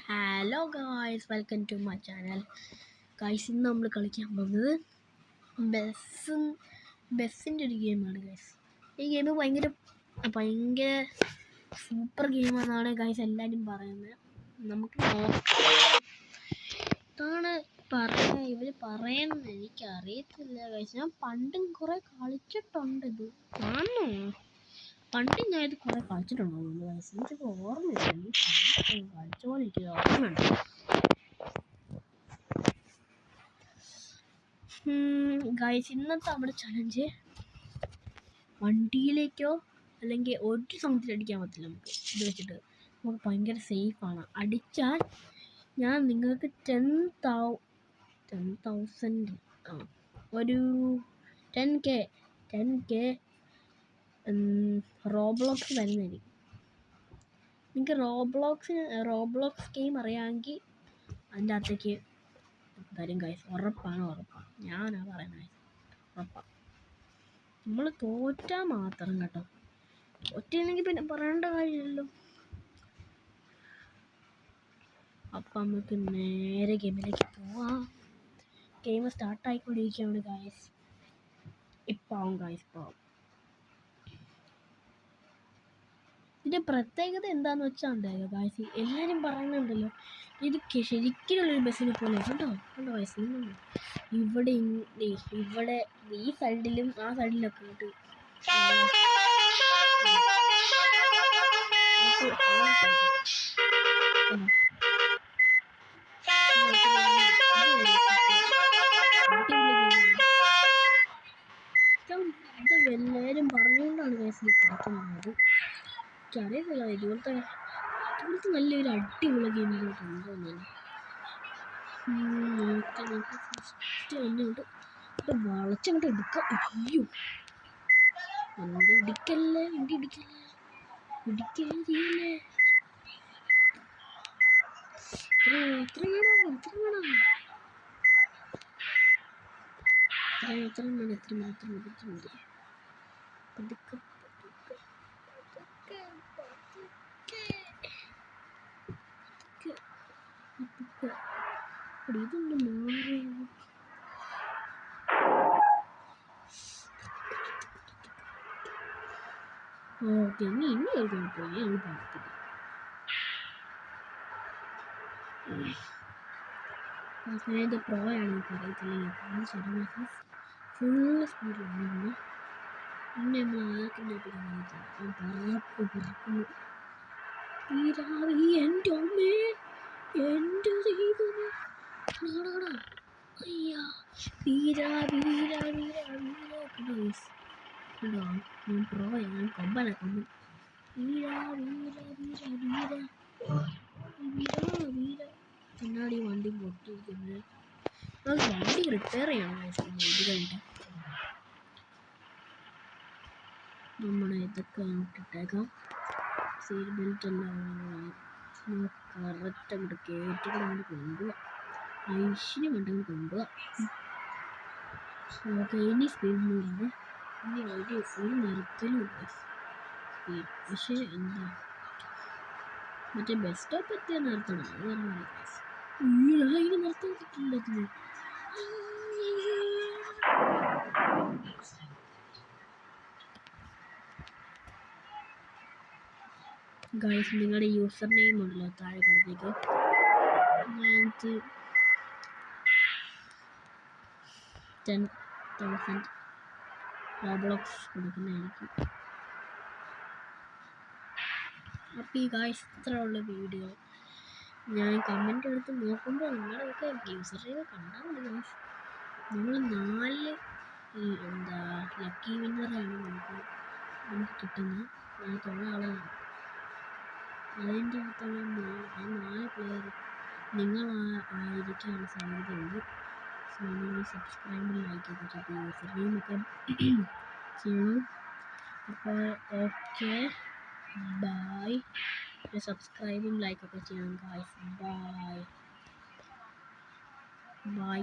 Hello guys, welcome to my channel. Guys, ഇന്ന് നമ്മൾ കളിക്കാൻ പോകുന്നത് ബസ്സിൻ്റെ ഒരു ഗെയിമാണ് ഗായ്സ്. ഈ ഗെയിം ഭയങ്കര സൂപ്പർ ഗെയിമാണെന്നാണ് ഗായ്സ് എല്ലാവരും പറയുന്നത്. നമുക്ക് ഇതാണ് ഇവർ പറയുന്നത്, എനിക്കറിയത്തില്ല ഗായ്സ്. ഞാൻ പണ്ടും കുറേ കളിച്ചിട്ടുണ്ട്. ഇത് കാണുന്നു, പണ്ട് ഞാൻ ഇത് കുറേ കളിച്ചിട്ടുണ്ടോ ഗായ്സ്, എനിക്കൊക്കെ ഓർമ്മയില്ല. കളിച്ച പോലെ എനിക്ക് ഓർമ്മയുണ്ട്. ഗായ്സ്, ഇന്നത്തെ നമ്മുടെ ചലഞ്ച് വണ്ടിയിലേക്കോ അല്ലെങ്കിൽ ഒരു സമയത്തിൽ അടിക്കാൻ പറ്റില്ല. നമുക്ക് ഇത് വെച്ചിട്ട് നമുക്ക് ഭയങ്കര സേഫാണ്. അടിച്ചാൽ ഞാൻ നിങ്ങൾക്ക് 10,000 ഒരു 10K റോബ്ലോക്സ് തരുന്നതായിരിക്കും. നിങ്ങൾക്ക് റോബ്ലോക്സ് ഗെയിം അറിയാമെങ്കിൽ അതിൻ്റെ അകത്തേക്ക് തരും ഗൈസ്. ഉറപ്പാണ്. ഞാനാ പറയുന്നത്, ഉറപ്പാണ്. നമ്മൾ തോറ്റാൽ മാത്രം കേട്ടോ. തോറ്റെങ്കിൽ പിന്നെ പറയേണ്ട കാര്യമില്ലല്ലോ. അപ്പം നമുക്ക് നേരെ ഗെയിമിലേക്ക് പോവാം. ഗെയിം സ്റ്റാർട്ടായിക്കൊണ്ടിരിക്കുകയാണ് ഗൈസ്. ഇപ്പം പോവാം. ഇതിൻ്റെ പ്രത്യേകത എന്താണെന്ന് വെച്ചാൽ ഉണ്ടല്ലോ ഗായ്സ്, എല്ലാവരും പറയുന്നുണ്ടല്ലോ ഇത് ശരിക്കുള്ളൊരു ബസ്സിനെ പോലെ. കണ്ടോ ഗായ്സ്, ഇവിടെ ഈ സൈഡിലും ആ സൈഡിലൊക്കെ ആയിട്ട് ഇത് എല്ലാവരും പറഞ്ഞുകൊണ്ടാണ് ഗായ്സ് കളിക്കുന്നത്. എനിക്കറിയത്തില്ല, ഇതുപോലത്തെ നല്ലൊരു അടിപൊളി ഗെയിമിലോട്ട് ഉണ്ടോന്നു. ഫസ്റ്റ് എന്നോട്ട് വളച്ചങ്ങോട്ട് എടുക്കാം. അയ്യോ, വണ്ടി ഇടിക്കല്ലേ ചെയ്യല്ലേ. എത്ര വേണം പതുക്കെ ഇതൊന്ന് മാറി. ഓക്കെ, ഇനി പോയി ഞാൻ പറഞ്ഞില്ല. ഇത് പ്രോയാണ്, എനിക്ക് അറിയത്തില്ല. ഫുള്ള് സ്പീഡിലാണ്. പിന്നെ നമ്മൾ ആർക്കിൻ്റെ പറക്കുന്നു. എൻ്റെ അമ്മേ, എൻ്റെ ദൈവമേ, അയ്യാ, ഞാൻ പ്രോയാ, ഞാൻ കൊമ്പനെ. എന്നാടി വണ്ടി പൊട്ടിയിരിക്കുന്നത്. നമുക്ക് വണ്ടി റിപ്പയർ ചെയ്യണം. ഇത് കഴിഞ്ഞിട്ട് നമ്മുടെ ഇതൊക്കെ ഇട്ടേക്കാം. സീറ്റ് ബെൽറ്റ് എല്ലാം കറക്റ്റ് അങ്ങോട്ട് കയറ്റിക്കൂടെ അങ്ങോട്ട് കൊണ്ടുപോവാം. ഐശ്വര്യം വേണ്ടങ്ങോട്ട് കൊണ്ടുപോവാം. ഓക്കെ, ഇനി സ്പീഡ് മൂടാണ്. ഇനി ഒരു നിർത്തലും സ്പീഡ്. പക്ഷേ എന്താ മറ്റേ ബസ് സ്റ്റോപ്പ് എത്തിയാൽ നിർത്തണം. അത് പറഞ്ഞാൽ അതിന് നിർത്താൻ പറ്റില്ല. ഗൈസ്, നിങ്ങളുടെ യൂസർ നെയിം ഉണ്ടല്ലോ താഴെ കിടത്തേക്ക്, 10,000 റോബ്ലോക്സ് കൊടുക്കുന്നതായിരിക്കും. അപ്പോൾ ഈ ഗൈസ്, ഇത്രയുള്ള വീഡിയോ. ഞാൻ കമൻ്റ് എടുത്ത് നോക്കുമ്പോൾ നിങ്ങളുടെയൊക്കെ യൂസർ നെയിം കണ്ടാൽ മതി ഗൈസ്. നമ്മൾ 4 ലക്കി വിന്നറാണ് നമുക്ക് കിട്ടുന്നത്. അതിനകത്തുള്ള ആളാണ്. അതിൻ്റെ അകത്തുള്ള 4 പ്ലെയർ നിങ്ങളായിരിക്കാനുള്ള സാധ്യതയുണ്ട്. സോ നിങ്ങൾ സബ്സ്ക്രൈബ് ലൈക്ക് ഒക്കെ ചെയ്ത് യൂസർ നെയിമൊക്കെ ചെയ്യണം. അപ്പോൾ ഓക്കെ, ബൈ. സബ്സ്ക്രൈബും ലൈക്കൊക്കെ ചെയ്യണം ഗായ്സ്. ബൈ.